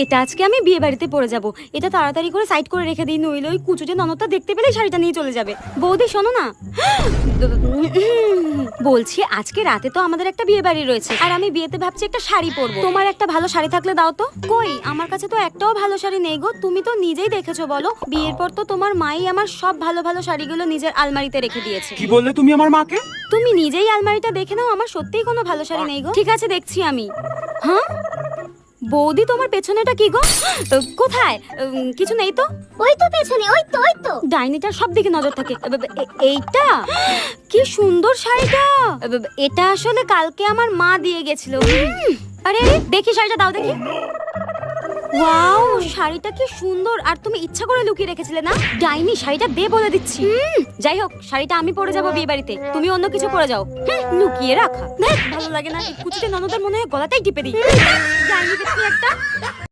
এটা আজকে আমি বিয়ে বাড়িতে পরে যাব। এটা তাড়াতাড়ি করে সাইড করে রেখে দিই, নইলে ওই কুচুটে ননদটা দেখতে পেলে শাড়িটা নিয়ে চলে যাবে। বৌদি শোনো না, বলছি আজকে রাতে তো আমাদের একটা বিয়ে বাড়ি রয়েছে, আর আমি বিয়েতে ভাবছি একটা শাড়ি পরবো। তোমার একটা ভালো শাড়ি থাকলে দাও তো। কই, আমার কাছে তো একটাও ভালো শাড়ি নেই গো। তুমি তো নিজেই দেখেছো, বলো। বিয়ের পর তো তোমার মাই আমার সব ভালো ভালো শাড়িগুলো নিজের আলমারিতে রেখে দিয়েছে। কি বললে তুমি আমার মাকে? তুমি নিজেই আলমারিটা দেখে নাও, আমার সত্যিই কোনো ভালো শাড়ি নেই গো। ঠিক আছে, দেখছি আমি। হ্যাঁ বৌদি, তোমার পেছনেটা কি গো? কোথায়? কিছু নেই তো। ওই তো পেছনে, ওই তো ডাইনিটার সব দিকে নজর থাকে। এইটা কি সুন্দর শাড়িটা। এটা আসলে কালকে আমার মা দিয়ে গেছিল। আরে আরে, দেখি শাড়িটা দাও দেখি। ওয়াও, শাড়িটা কি সুন্দর। আর তুমি ইচ্ছা করে লুকিয়ে রেখেছিলে না? ডাইনি, শাড়িটা দে বলে দিচ্ছি। যাই হোক, শাড়িটা আমি পরে যাবো বিয়ে বাড়িতে, তুমি অন্য কিছু পরে যাও। লুকিয়ে রাখা ভালো লাগে না। কুচিতে ননদের মনে হয় গলাটাই টিপে দিই। ডাইনি দেখি একটা।